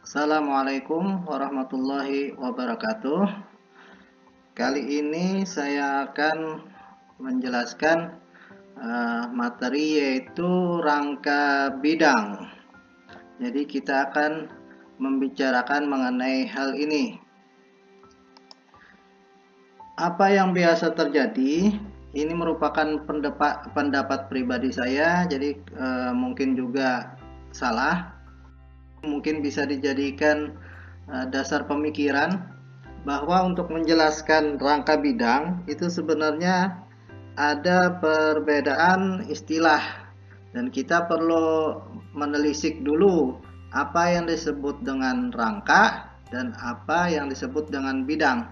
Assalamualaikum warahmatullahi wabarakatuh. Kali ini saya akan menjelaskan materi yaitu rangka bidang. Jadi kita akan membicarakan mengenai hal ini. Apa yang biasa terjadi? Ini merupakan pendapat pribadi saya, jadi mungkin juga salah. Mungkin bisa dijadikan dasar pemikiran bahwa untuk menjelaskan rangka bidang itu sebenarnya ada perbedaan istilah dan kita perlu menelisik dulu apa yang disebut dengan rangka dan apa yang disebut dengan bidang.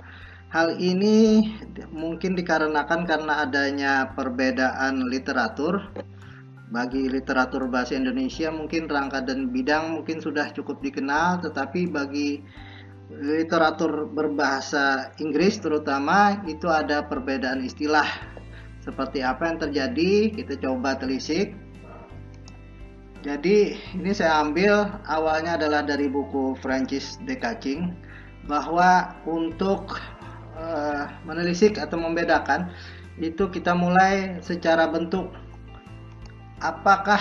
Hal ini mungkin dikarenakan karena adanya perbedaan literatur. Bagi literatur bahasa Indonesia mungkin rangka dan bidang mungkin sudah cukup dikenal, tetapi bagi literatur berbahasa Inggris terutama itu ada perbedaan istilah. Seperti apa yang terjadi, kita coba telisik. Jadi ini saya ambil awalnya adalah dari buku Francis de Cacing, bahwa untuk menelisik atau membedakan itu kita mulai secara bentuk. Apakah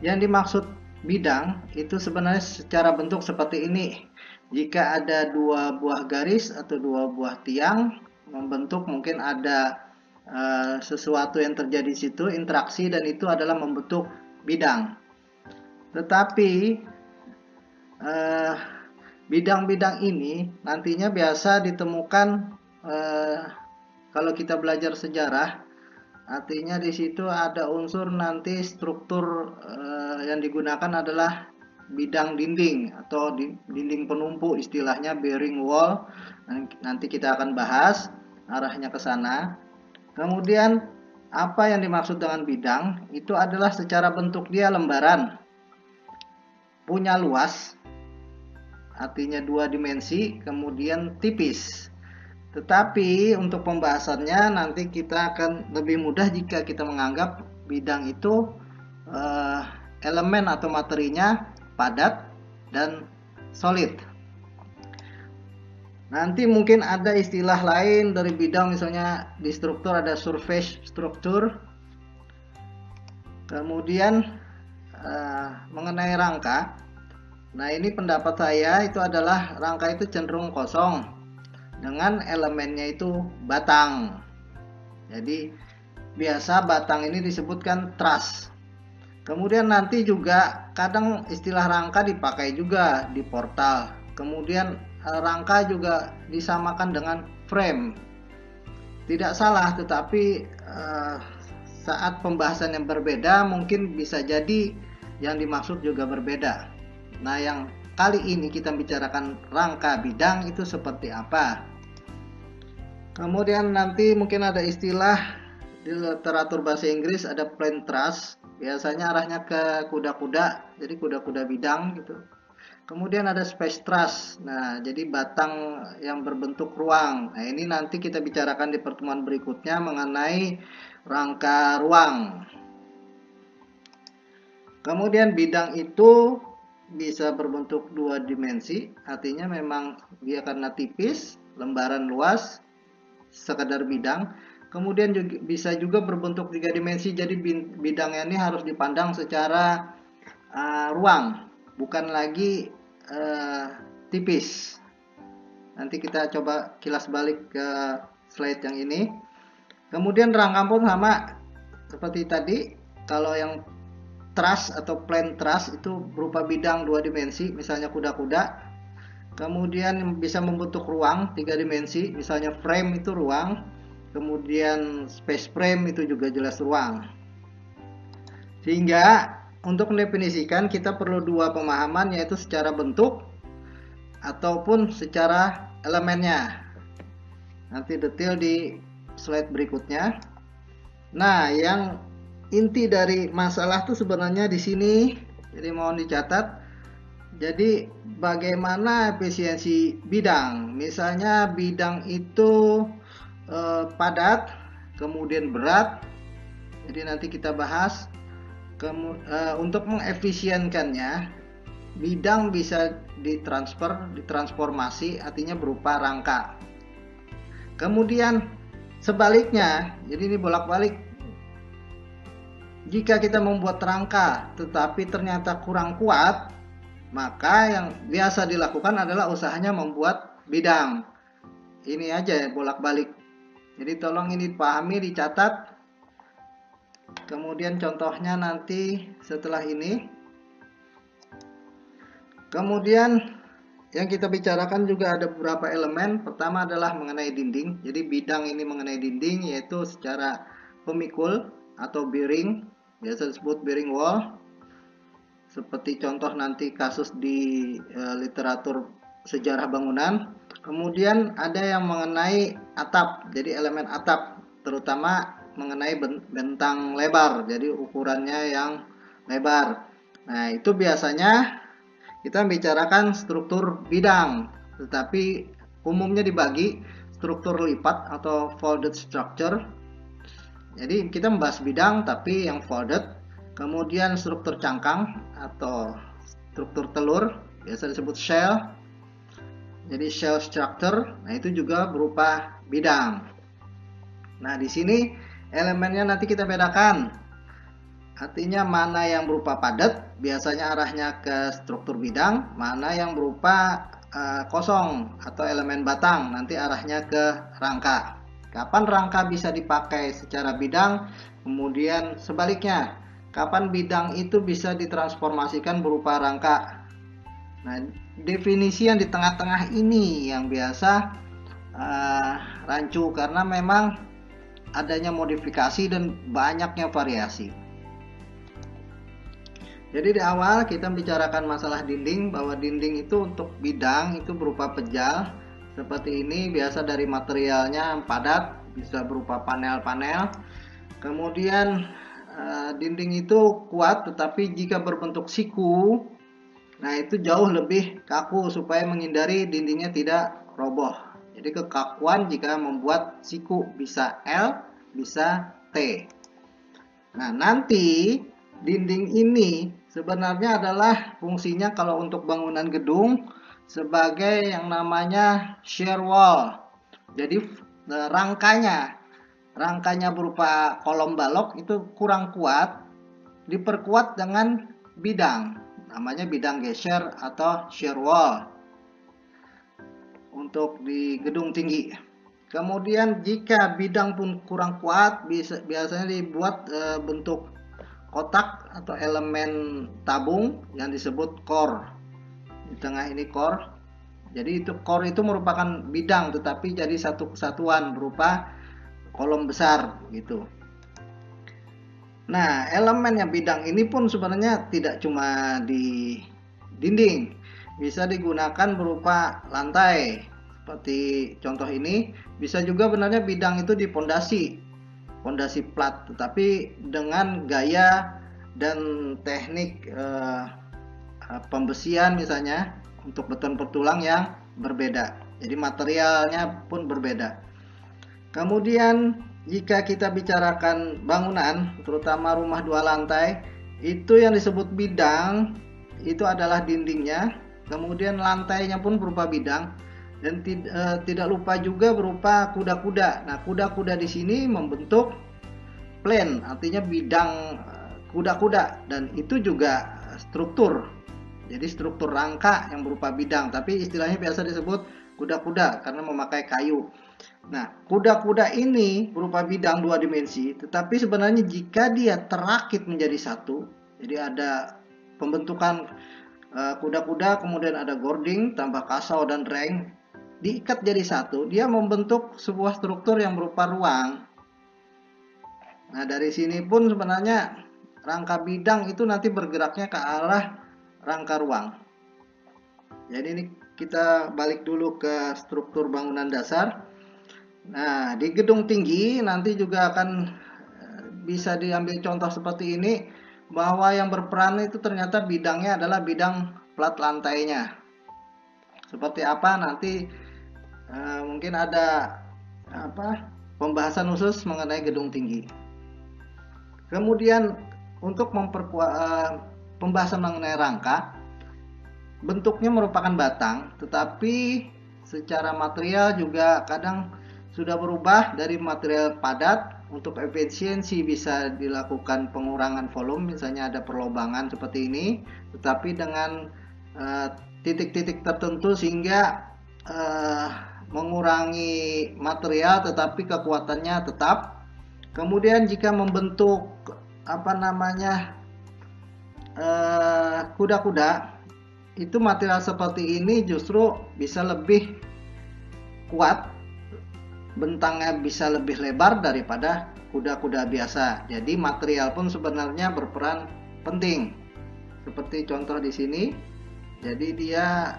yang dimaksud bidang itu sebenarnya secara bentuk seperti ini? Jika ada dua buah garis atau dua buah tiang membentuk, mungkin ada sesuatu yang terjadi di situ, interaksi, dan itu adalah membentuk bidang. Tetapi bidang-bidang ini nantinya biasa ditemukan kalau kita belajar sejarah. Artinya di situ ada unsur nanti struktur yang digunakan adalah bidang dinding atau dinding penumpu, istilahnya bearing wall. Nanti kita akan bahas arahnya ke sana. Kemudian apa yang dimaksud dengan bidang itu adalah secara bentuk dia lembaran, punya luas, artinya dua dimensi, kemudian tipis. Tetapi untuk pembahasannya nanti kita akan lebih mudah jika kita menganggap bidang itu elemen atau materinya padat dan solid. Nanti mungkin ada istilah lain dari bidang, misalnya di struktur ada surface struktur. Kemudian mengenai rangka, nah ini pendapat saya itu adalah rangka itu cenderung kosong dengan elemennya itu batang. Jadi biasa batang ini disebutkan truss. Kemudian nanti juga kadang istilah rangka dipakai juga di portal. Kemudian rangka juga disamakan dengan frame. Tidak salah, tetapi saat pembahasan yang berbeda mungkin bisa jadi yang dimaksud juga berbeda. Nah, yang kali ini kita bicarakan rangka bidang itu seperti apa. Kemudian nanti mungkin ada istilah di literatur bahasa Inggris, ada plain truss, biasanya arahnya ke kuda-kuda, jadi kuda-kuda bidang gitu. Kemudian ada space truss, nah jadi batang yang berbentuk ruang. Nah ini nanti kita bicarakan di pertemuan berikutnya mengenai rangka ruang. Kemudian bidang itu bisa berbentuk dua dimensi, artinya memang dia karena tipis, lembaran luas, sekadar bidang. Kemudian juga, bisa juga berbentuk tiga dimensi, jadi bidangnya ini harus dipandang secara ruang, bukan lagi tipis. Nanti kita coba kilas balik ke slide yang ini. Kemudian rangka pun sama seperti tadi. Kalau yang truss atau plain truss itu berupa bidang dua dimensi, misalnya kuda-kuda. Kemudian bisa membentuk ruang tiga dimensi, misalnya frame itu ruang. Kemudian space frame itu juga jelas ruang. Sehingga untuk mendefinisikan kita perlu dua pemahaman, yaitu secara bentuk ataupun secara elemennya. Nanti detail di slide berikutnya. Nah, yang inti dari masalah itu sebenarnya di sini, jadi mohon dicatat. Jadi bagaimana efisiensi bidang? Misalnya bidang itu padat, kemudian berat. Jadi nanti kita bahas untuk mengefisienkannya. bidang bisa ditransformasi, artinya berupa rangka. Kemudian sebaliknya, jadi ini bolak-balik. Jika kita membuat rangka tetapi ternyata kurang kuat, maka yang biasa dilakukan adalah usahanya membuat bidang. Ini aja bolak-balik. Jadi tolong ini dipahami, dicatat. Kemudian contohnya nanti setelah ini. Kemudian yang kita bicarakan juga ada beberapa elemen. Pertama adalah mengenai dinding. Jadi bidang ini mengenai dinding, yaitu secara pemikul atau bearing, biasa disebut bearing wall. Seperti contoh nanti kasus di literatur sejarah bangunan. Kemudian ada yang mengenai atap, jadi elemen atap, terutama mengenai bentang lebar, jadi ukurannya yang lebar. Nah, itu biasanya kita bicarakan struktur bidang, tetapi umumnya dibagi struktur lipat atau folded structure. Jadi kita membahas bidang tapi yang folded. Kemudian struktur cangkang atau struktur telur, biasa disebut shell. Jadi shell structure, nah itu juga berupa bidang. Nah, di sini elemennya nanti kita bedakan. Artinya mana yang berupa padat, biasanya arahnya ke struktur bidang, mana yang berupa kosong atau elemen batang, nanti arahnya ke rangka. Kapan rangka bisa dipakai secara bidang, kemudian sebaliknya, kapan bidang itu bisa ditransformasikan berupa rangka. Nah, definisi yang di tengah-tengah ini yang biasa rancu karena memang adanya modifikasi dan banyaknya variasi. Jadi di awal kita bicarakan masalah dinding, bahwa dinding itu untuk bidang itu berupa pejal seperti ini, biasa dari materialnya padat, bisa berupa panel-panel. Kemudian dinding itu kuat, tetapi jika berbentuk siku, nah itu jauh lebih kaku supaya menghindari dindingnya tidak roboh. Jadi kekakuan jika membuat siku bisa L, bisa T. Nah, nanti dinding ini sebenarnya adalah fungsinya kalau untuk bangunan gedung sebagai yang namanya shear wall. Jadi rangkanya berupa kolom balok itu kurang kuat, diperkuat dengan bidang, namanya bidang geser atau shear wall untuk di gedung tinggi. Kemudian jika bidang pun kurang kuat, biasanya dibuat bentuk kotak atau elemen tabung yang disebut core. Di tengah ini core. Jadi itu core itu merupakan bidang, tetapi jadi satu kesatuan berupa kolom besar gitu. Nah, elemen yang bidang ini pun sebenarnya tidak cuma di dinding, bisa digunakan berupa lantai. Seperti contoh ini, bisa juga benarnya bidang itu di pondasi plat, tetapi dengan gaya dan teknik pembesian misalnya untuk beton bertulang yang berbeda. Jadi materialnya pun berbeda. Kemudian jika kita bicarakan bangunan, terutama rumah 2 lantai, itu yang disebut bidang itu adalah dindingnya, kemudian lantainya pun berupa bidang, dan tidak lupa juga berupa kuda-kuda. Nah, kuda-kuda di sini membentuk plan, artinya bidang kuda-kuda, dan itu juga struktur. Jadi struktur rangka yang berupa bidang, tapi istilahnya biasa disebut kuda-kuda karena memakai kayu. Nah, kuda-kuda ini berupa bidang 2 dimensi, tetapi sebenarnya jika dia terakit menjadi satu, jadi ada pembentukan kuda-kuda, kemudian ada gording, tambah kasau dan reng, diikat jadi satu, dia membentuk sebuah struktur yang berupa ruang. Nah, dari sini pun sebenarnya rangka bidang itu nanti bergeraknya ke arah rangka ruang. Jadi ini kita balik dulu ke struktur bangunan dasar. Nah, di gedung tinggi nanti juga akan bisa diambil contoh seperti ini, bahwa yang berperan itu ternyata bidangnya adalah bidang plat lantainya. Seperti apa nanti mungkin ada pembahasan khusus mengenai gedung tinggi. Kemudian untuk memperkuat pembahasan mengenai rangka, bentuknya merupakan batang, tetapi secara material juga kadang sudah berubah dari material padat. Untuk efisiensi bisa dilakukan pengurangan volume, misalnya ada perlobangan seperti ini, tetapi dengan titik-titik tertentu sehingga mengurangi material tetapi kekuatannya tetap. Kemudian jika membentuk kuda-kuda, itu material seperti ini justru bisa lebih kuat, bentangnya bisa lebih lebar daripada kuda-kuda biasa. Jadi material pun sebenarnya berperan penting. Seperti contoh di sini. Jadi dia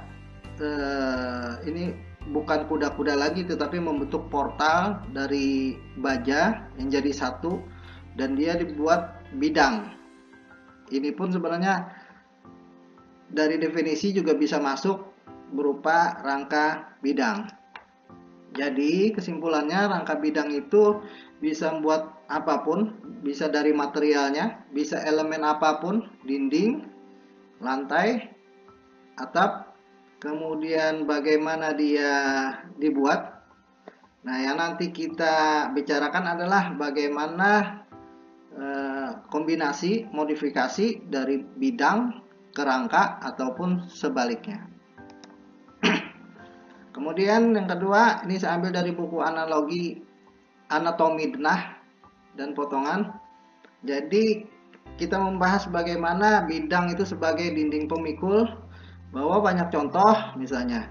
ini bukan kuda-kuda lagi, tetapi membentuk portal dari baja yang jadi satu, dan dia dibuat bidang. Ini pun sebenarnya dari definisi juga bisa masuk berupa rangka bidang. Jadi kesimpulannya, rangka bidang itu bisa membuat apapun, bisa dari materialnya, bisa elemen apapun, dinding, lantai, atap, kemudian bagaimana dia dibuat. Nah, yang nanti kita bicarakan adalah bagaimana kombinasi, modifikasi dari bidang ke rangka ataupun sebaliknya. Kemudian yang kedua, ini saya ambil dari buku anatomi denah dan potongan. Jadi kita membahas bagaimana bidang itu sebagai dinding pemikul, bahwa banyak contoh, misalnya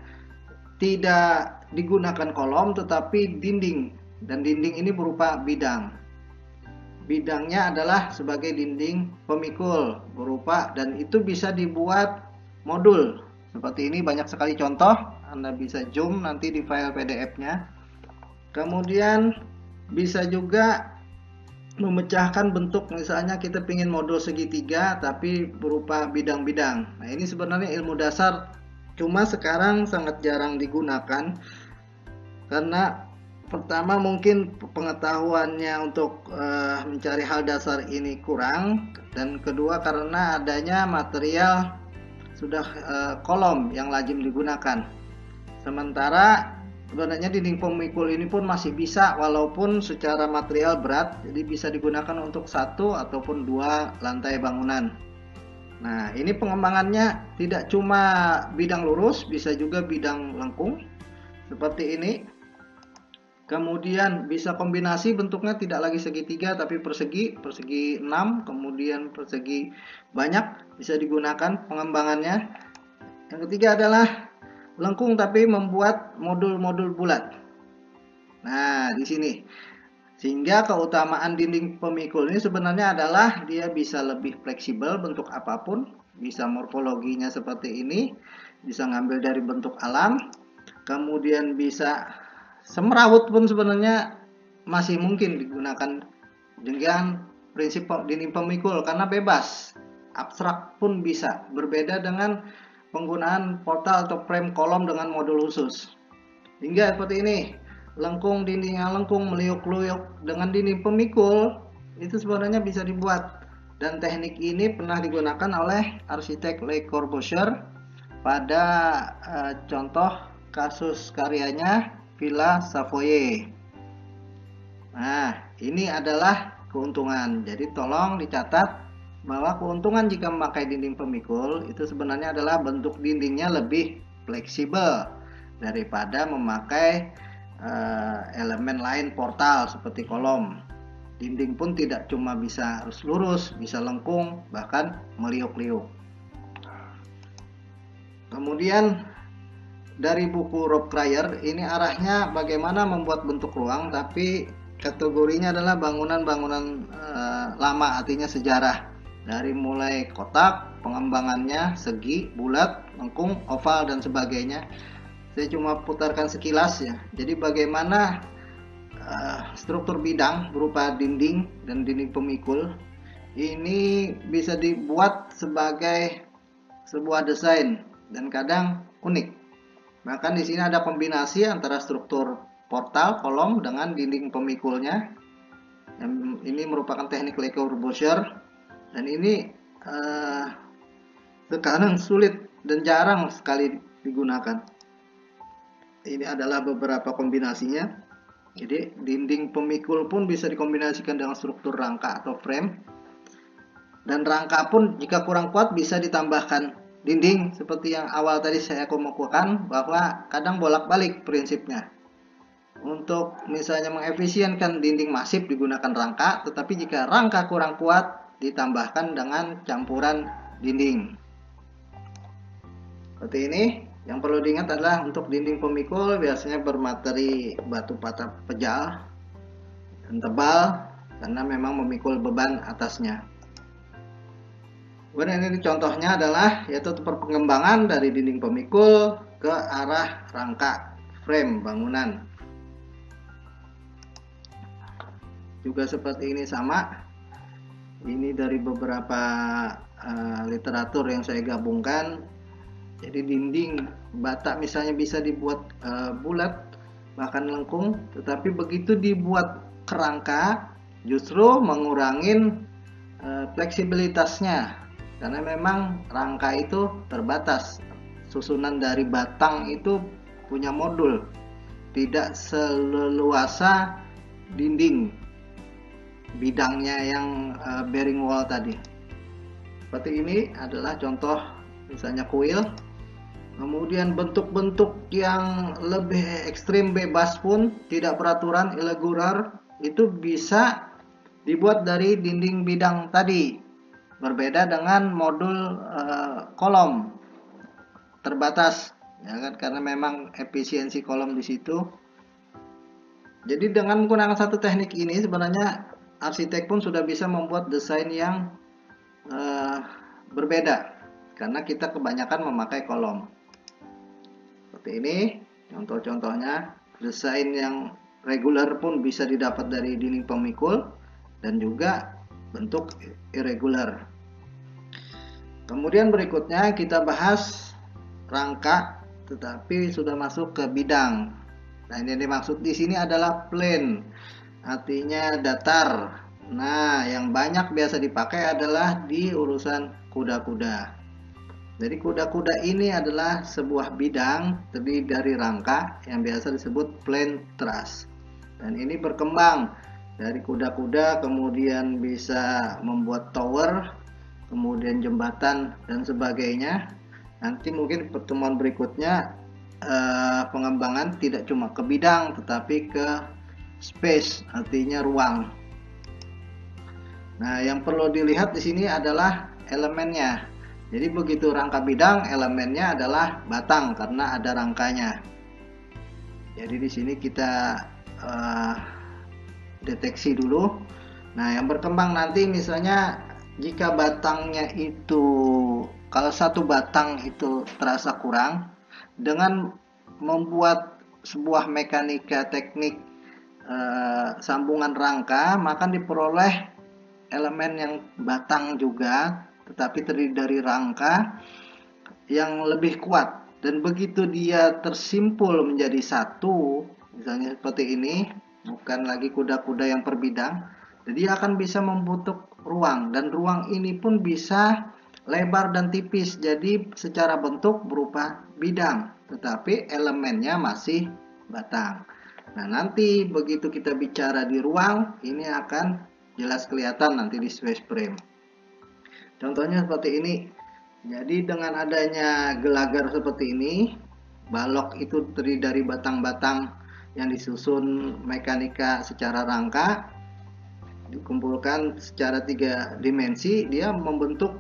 tidak digunakan kolom tetapi dinding, dan dinding ini berupa bidang. Bidangnya adalah sebagai dinding pemikul berupa, dan itu bisa dibuat modul. Seperti ini banyak sekali contoh, Anda bisa zoom nanti di file PDF-nya. Kemudian bisa juga memecahkan bentuk, misalnya kita ingin modul segitiga tapi berupa bidang-bidang. Nah, ini sebenarnya ilmu dasar, cuma sekarang sangat jarang digunakan karena pertama mungkin pengetahuannya untuk mencari hal dasar ini kurang, dan kedua karena adanya material sudah kolom yang lazim digunakan. Sementara sebenarnya dinding pemikul ini pun masih bisa walaupun secara material berat, jadi bisa digunakan untuk satu ataupun dua lantai bangunan. Nah, ini pengembangannya tidak cuma bidang lurus, bisa juga bidang lengkung seperti ini. Kemudian bisa kombinasi, bentuknya tidak lagi segitiga tapi persegi 6, kemudian persegi banyak, bisa digunakan pengembangannya. Yang ketiga adalah lengkung tapi membuat modul-modul bulat. Nah, di sini. Sehingga keutamaan dinding pemikul ini sebenarnya adalah dia bisa lebih fleksibel bentuk apapun, bisa morfologinya seperti ini, bisa ngambil dari bentuk alam, kemudian bisa semrawut pun sebenarnya masih mungkin digunakan dengan prinsip dinding pemikul karena bebas. Abstrak pun bisa, berbeda dengan penggunaan portal atau frame kolom dengan modul khusus. Hingga seperti ini, lengkung, dinding yang lengkung meliuk-liuk dengan dinding pemikul itu sebenarnya bisa dibuat, dan teknik ini pernah digunakan oleh arsitek Le Corbusier pada contoh kasus karyanya Villa Savoye. Nah, ini adalah keuntungan. Jadi tolong dicatat bahwa keuntungan jika memakai dinding pemikul itu sebenarnya adalah bentuk dindingnya lebih fleksibel daripada memakai elemen lain portal seperti kolom. Dinding pun tidak cuma bisa harus lurus, bisa lengkung, bahkan meliuk-liuk. Kemudian dari buku Rob Cryer, ini arahnya bagaimana membuat bentuk ruang, tapi kategorinya adalah bangunan-bangunan lama, artinya sejarah. Dari mulai kotak, pengembangannya, segi, bulat, lengkung, oval, dan sebagainya. Saya cuma putarkan sekilas ya. Jadi bagaimana struktur bidang berupa dinding dan dinding pemikul ini bisa dibuat sebagai sebuah desain dan kadang unik. Bahkan di sini ada kombinasi antara struktur portal kolom dengan dinding pemikulnya. Ini merupakan teknik Le Corbusier, dan ini sekarang sulit dan jarang sekali digunakan. Ini adalah beberapa kombinasinya. Jadi dinding pemikul pun bisa dikombinasikan dengan struktur rangka atau frame. Dan rangka pun jika kurang kuat bisa ditambahkan dinding, seperti yang awal tadi saya kemukakan bahwa kadang bolak-balik prinsipnya. Untuk misalnya mengefisienkan dinding masif digunakan rangka, tetapi jika rangka kurang kuat ditambahkan dengan campuran dinding. Seperti ini. Yang perlu diingat adalah untuk dinding pemikul biasanya bermateri batu bata pejal dan tebal karena memang memikul beban atasnya. Kemudian ini contohnya adalah yaitu pengembangan dari dinding pemikul ke arah rangka frame bangunan. Juga seperti ini sama. Ini dari beberapa literatur yang saya gabungkan. Jadi dinding bata misalnya bisa dibuat bulat bahkan lengkung, tetapi begitu dibuat kerangka justru mengurangi fleksibilitasnya karena memang rangka itu terbatas. Susunan dari batang itu punya modul, tidak seleluasa dinding bidangnya yang bearing wall tadi. Seperti ini adalah contoh misalnya kuil. Kemudian bentuk-bentuk yang lebih ekstrim bebas pun tidak beraturan, irregular, itu bisa dibuat dari dinding bidang tadi. Berbeda dengan modul kolom terbatas, ya kan, karena memang efisiensi kolom di situ. Jadi dengan menggunakan satu teknik ini sebenarnya arsitek pun sudah bisa membuat desain yang berbeda karena kita kebanyakan memakai kolom. Seperti ini contoh-contohnya. Desain yang regular pun bisa didapat dari dinding pemikul dan juga bentuk irregular. Kemudian berikutnya kita bahas rangka tetapi sudah masuk ke bidang. Nah, ini yang dimaksud di sini adalah plain, artinya datar. Nah, yang banyak biasa dipakai adalah di urusan kuda-kuda. Jadi kuda-kuda ini adalah sebuah bidang terdiri dari rangka yang biasa disebut plain truss. Dan ini berkembang dari kuda-kuda kemudian bisa membuat tower, kemudian jembatan dan sebagainya. Nanti mungkin pertemuan berikutnya pengembangan tidak cuma ke bidang tetapi ke space, artinya ruang. Nah, yang perlu dilihat di sini adalah elemennya. Jadi begitu rangka bidang, elemennya adalah batang karena ada rangkanya. Jadi di sini kita deteksi dulu. Nah, yang berkembang nanti misalnya jika batangnya itu, kalau satu batang itu terasa kurang, dengan membuat sebuah mekanika teknik sambungan rangka, maka diperoleh elemen yang batang juga tetapi terdiri dari rangka yang lebih kuat, dan begitu dia tersimpul menjadi satu, misalnya seperti ini, bukan lagi kuda-kuda yang per bidang, jadi dia akan bisa membentuk ruang, dan ruang ini pun bisa lebar dan tipis, jadi secara bentuk berupa bidang tetapi elemennya masih batang. Nah, nanti begitu kita bicara di ruang, ini akan jelas kelihatan nanti di space frame. Contohnya seperti ini. Jadi dengan adanya gelagar seperti ini, balok itu terdiri dari batang-batang yang disusun mekanika secara rangka, dikumpulkan secara 3 dimensi, dia membentuk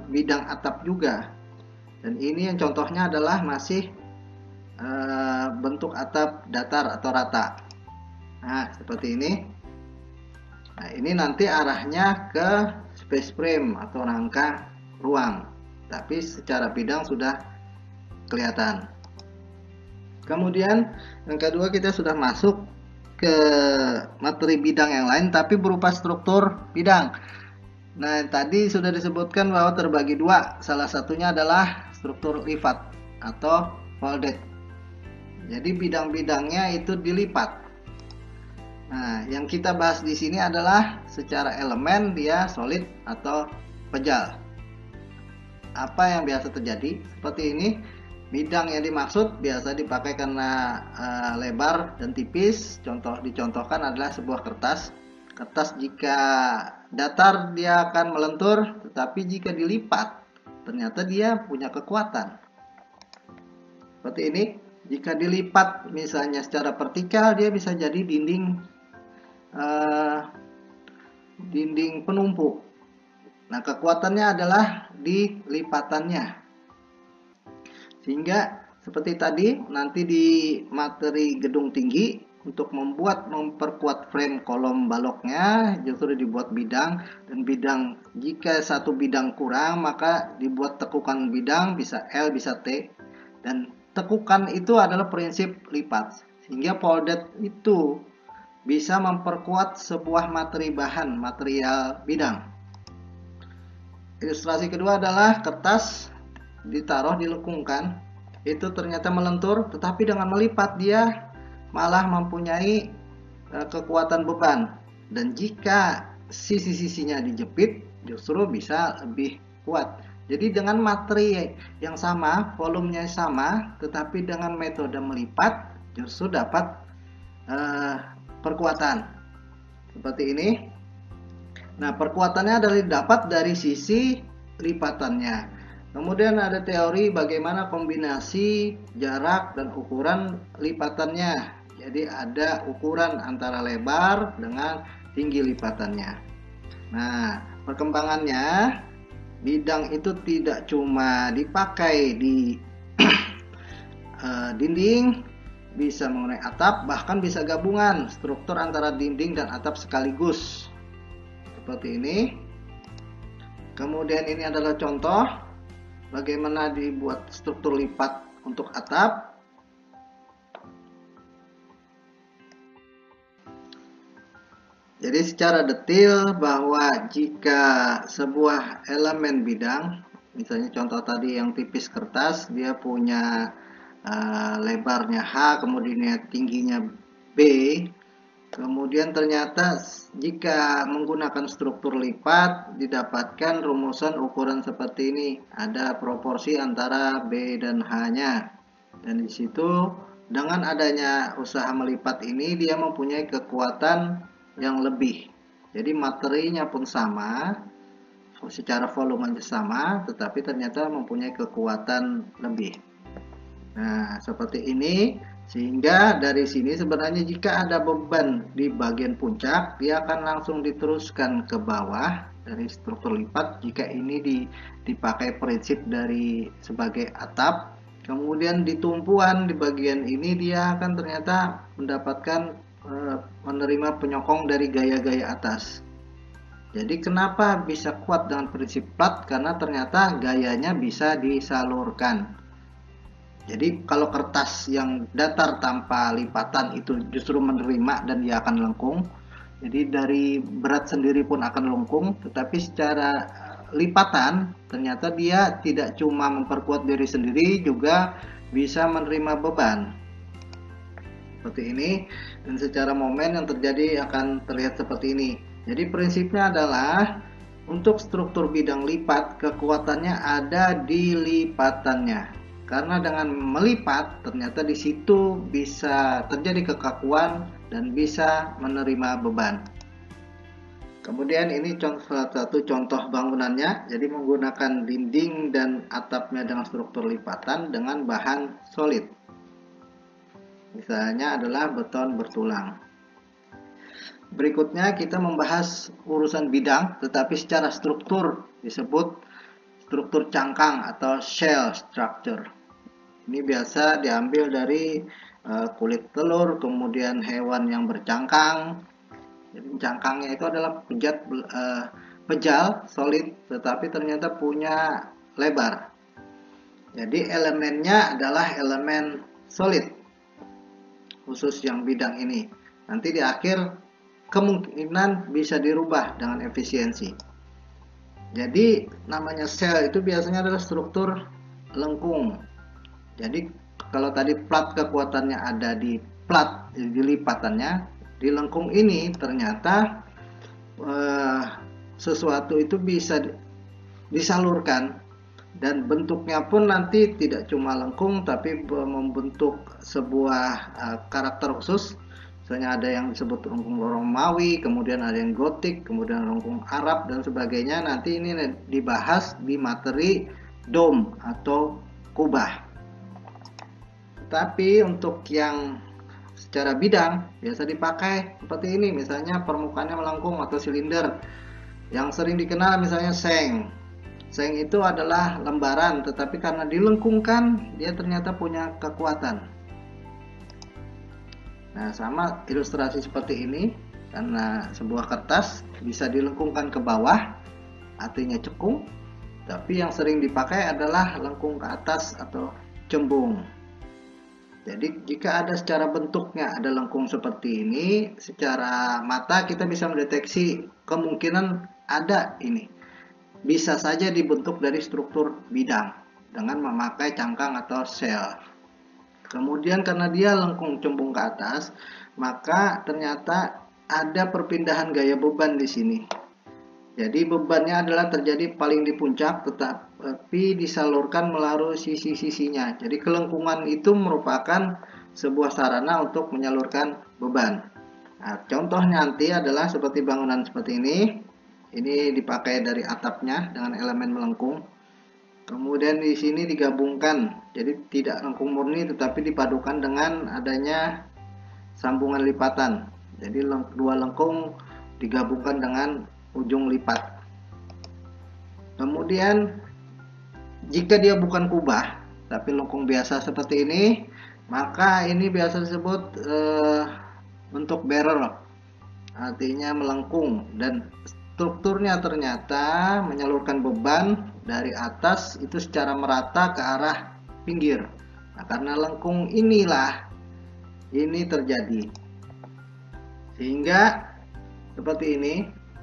bidang atap juga. Dan ini yang contohnya adalah masih bentuk atap datar atau rata. Nah, seperti ini. Nah, ini nanti arahnya ke space frame atau rangka ruang, tapi secara bidang sudah kelihatan. Kemudian yang kedua, kita sudah masuk ke materi bidang yang lain tapi berupa struktur bidang. Nah, tadi sudah disebutkan bahwa terbagi dua, salah satunya adalah struktur lipat atau folded. Jadi bidang-bidangnya itu dilipat. Nah, yang kita bahas di sini adalah secara elemen dia solid atau pejal. apa yang biasa terjadi? Seperti ini, bidang yang dimaksud biasa dipakai karena lebar dan tipis. Dicontohkan adalah sebuah kertas. Kertas jika datar dia akan melentur, tetapi jika dilipat ternyata dia punya kekuatan. Seperti ini, jika dilipat misalnya secara vertikal, dia bisa jadi dinding penumpuk. Nah, kekuatannya adalah di lipatannya. Sehingga seperti tadi, nanti di materi gedung tinggi, untuk memperkuat frame kolom baloknya justru dibuat bidang, dan bidang jika satu bidang kurang maka dibuat tekukan bidang, bisa L bisa T, dan tekukan itu adalah prinsip lipat, sehingga poldet itu bisa memperkuat sebuah material bidang. Ilustrasi kedua adalah kertas ditaruh dilengkungkan, itu ternyata melentur, tetapi dengan melipat dia malah mempunyai kekuatan beban, dan jika sisi-sisinya dijepit justru bisa lebih kuat. Jadi dengan materi yang sama, volumenya sama, tetapi dengan metode melipat justru dapat perkuatan seperti ini. Nah, perkuatannya adalah dapat dari sisi lipatannya. Kemudian ada teori bagaimana kombinasi jarak dan ukuran lipatannya. Jadi ada ukuran antara lebar dengan tinggi lipatannya. Nah, perkembangannya, bidang itu tidak cuma dipakai di dinding, bisa mengenai atap, bahkan bisa gabungan struktur antara dinding dan atap sekaligus. Seperti ini. Kemudian ini adalah contoh bagaimana dibuat struktur lipat untuk atap. Jadi secara detail bahwa jika sebuah elemen bidang, misalnya contoh tadi yang tipis kertas, dia punya lebarnya H, kemudian tingginya B, kemudian ternyata jika menggunakan struktur lipat didapatkan rumusan ukuran seperti ini, ada proporsi antara B dan H-nya, dan di situ dengan adanya usaha melipat ini dia mempunyai kekuatan yang lebih. Jadi materinya pun sama, secara volumenya sama, tetapi ternyata mempunyai kekuatan lebih. Nah, seperti ini, sehingga dari sini sebenarnya jika ada beban di bagian puncak, dia akan langsung diteruskan ke bawah dari struktur lipat jika ini dipakai prinsip dari sebagai atap. Kemudian di tumpuan di bagian ini dia akan ternyata mendapatkan menerima penyokong dari gaya-gaya atas. Jadi kenapa bisa kuat dengan prinsip plat? Karena ternyata gayanya bisa disalurkan. Jadi kalau kertas yang datar tanpa lipatan itu justru menerima dan dia akan lengkung. Jadi dari berat sendiri pun akan lengkung, tetapi secara lipatan ternyata dia tidak cuma memperkuat diri sendiri, juga bisa menerima beban. Seperti ini, dan secara momen yang terjadi akan terlihat seperti ini. Jadi prinsipnya adalah untuk struktur bidang lipat, kekuatannya ada di lipatannya. Karena dengan melipat ternyata di situ bisa terjadi kekakuan dan bisa menerima beban. Kemudian ini salah satu contoh bangunannya. Jadi menggunakan dinding dan atapnya dengan struktur lipatan dengan bahan solid. Misalnya adalah beton bertulang. Berikutnya kita membahas urusan bidang, tetapi secara struktur disebut struktur cangkang atau shell structure. Ini biasa diambil dari kulit telur, kemudian hewan yang bercangkang. Jadi cangkangnya itu adalah pejal, solid, tetapi ternyata punya lebar. Jadi elemennya adalah elemen solid, khusus yang bidang ini. Nanti di akhir kemungkinan bisa dirubah dengan efisiensi. Jadi namanya sel itu biasanya adalah struktur lengkung. Jadi kalau tadi plat kekuatannya ada di plat, di lipatannya, di lengkung ini ternyata sesuatu itu bisa disalurkan dan bentuknya pun nanti tidak cuma lengkung tapi membentuk sebuah karakter khusus. Misalnya ada yang disebut lengkung Romawi, kemudian ada yang gotik, kemudian lengkung Arab dan sebagainya. Nanti ini dibahas di materi dome atau kubah. Tapi untuk yang secara bidang biasa dipakai seperti ini, misalnya permukaannya melengkung atau silinder. Yang sering dikenal misalnya seng. Seng itu adalah lembaran, tetapi karena dilengkungkan dia ternyata punya kekuatan. Nah, sama ilustrasi seperti ini, karena sebuah kertas bisa dilengkungkan ke bawah, artinya cekung, tapi yang sering dipakai adalah lengkung ke atas atau cembung. Jadi jika ada secara bentuknya ada lengkung seperti ini, secara mata kita bisa mendeteksi kemungkinan ada ini. Bisa saja dibentuk dari struktur bidang dengan memakai cangkang atau sel. Kemudian karena dia lengkung cembung ke atas, maka ternyata ada perpindahan gaya beban di sini. Jadi bebannya adalah terjadi paling di puncak, tetapi disalurkan melalui sisi-sisinya. Jadi kelengkungan itu merupakan sebuah sarana untuk menyalurkan beban. Nah, contohnya nanti adalah seperti bangunan seperti ini. Ini dipakai dari atapnya dengan elemen melengkung. Kemudian di sini digabungkan, jadi tidak lengkung murni tetapi dipadukan dengan adanya sambungan lipatan. Jadi dua lengkung digabungkan dengan ujung lipat. Kemudian jika dia bukan kubah tapi lengkung biasa seperti ini, maka ini biasa disebut bentuk barrel, artinya melengkung, dan strukturnya ternyata menyalurkan beban dari atas itu secara merata ke arah pinggir. Nah, karena lengkung inilah ini terjadi, sehingga seperti ini.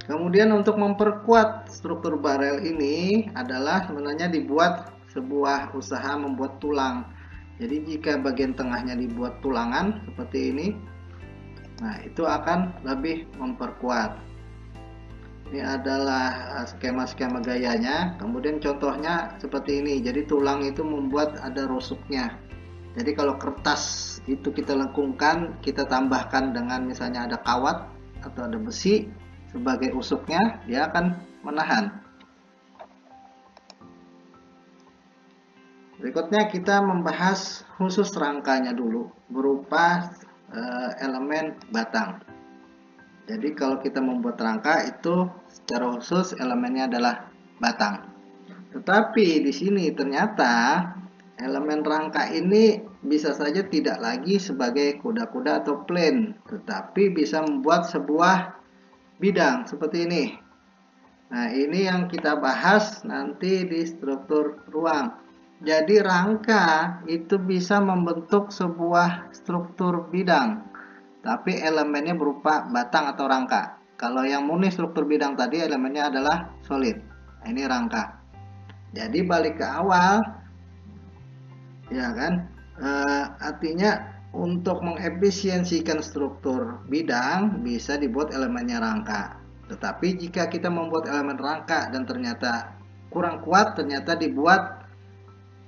Kemudian untuk memperkuat struktur barel ini adalah sebenarnya dibuat sebuah usaha membuat tulang. Jadi jika bagian tengahnya dibuat tulangan seperti ini, nah itu akan lebih memperkuat. Ini adalah skema-skema gayanya. Kemudian contohnya seperti ini. Jadi tulang itu membuat ada rusuknya. Jadi kalau kertas itu kita lengkungkan, kita tambahkan dengan misalnya ada kawat atau ada besi sebagai usuknya, dia akan menahan. Berikutnya kita membahas khusus rangkanya dulu berupa elemen batang. Jadi kalau kita membuat rangka itu secara khusus elemennya adalah batang. Tetapi di sini ternyata elemen rangka ini bisa saja tidak lagi sebagai kuda-kuda atau plane, tetapi bisa membuat sebuah bidang seperti ini. Nah, ini yang kita bahas nanti di struktur ruang. Jadi rangka itu bisa membentuk sebuah struktur bidang, tapi elemennya berupa batang atau rangka. Kalau yang murni struktur bidang tadi elemennya adalah solid. Nah, ini rangka. Jadi balik ke awal, ya kan? Artinya untuk mengefisiensikan struktur bidang bisa dibuat elemennya rangka. Tetapi jika kita membuat elemen rangka dan ternyata kurang kuat, ternyata dibuat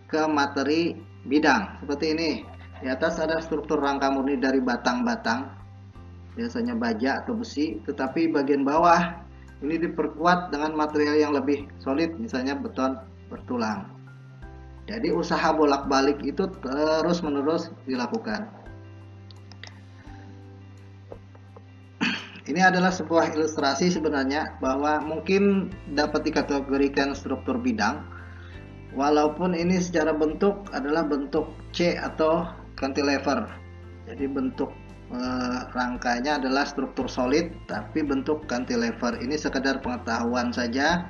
ke materi bidang seperti ini. Di atas ada struktur rangka murni dari batang-batang, biasanya baja atau besi, tetapi bagian bawah ini diperkuat dengan material yang lebih solid, misalnya beton bertulang. Jadi usaha bolak-balik itu terus-menerus dilakukan. Ini adalah sebuah ilustrasi sebenarnya bahwa mungkin dapat dikategorikan struktur bidang, walaupun ini secara bentuk adalah bentuk C atau cantilever. Jadi bentuk rangkanya adalah struktur solid tapi bentuk cantilever. Ini sekedar pengetahuan saja.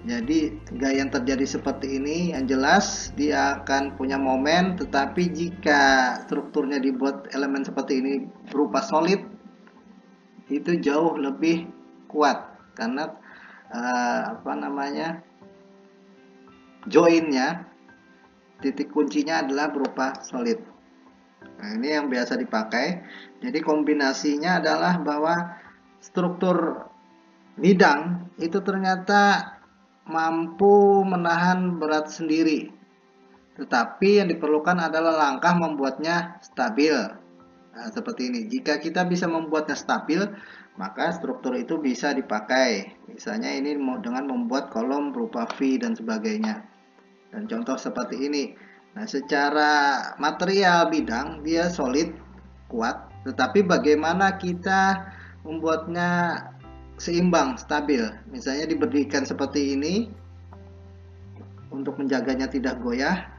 Jadi gaya yang terjadi seperti ini yang jelas dia akan punya momen, tetapi jika strukturnya dibuat elemen seperti ini berupa solid itu jauh lebih kuat karena joinnya, titik kuncinya adalah berupa solid. Nah, ini yang biasa dipakai. Jadi kombinasinya adalah bahwa struktur bidang itu ternyata mampu menahan berat sendiri. Tetapi yang diperlukan adalah langkah membuatnya stabil. Nah, seperti ini. Jika kita bisa membuatnya stabil, maka struktur itu bisa dipakai. Misalnya ini dengan membuat kolom berupa V dan sebagainya. Dan contoh seperti ini. Nah, secara material bidang dia solid, kuat. Tetapi bagaimana kita membuatnya seimbang, stabil. Misalnya diberdirikan seperti ini untuk menjaganya tidak goyah.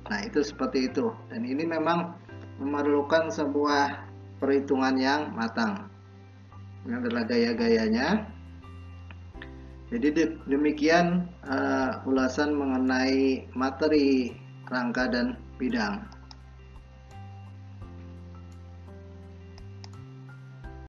Nah, itu seperti itu. Dan ini memang memerlukan sebuah perhitungan yang matang. Ini adalah gaya-gayanya. Jadi demikian ulasan mengenai materi rangka dan bidang.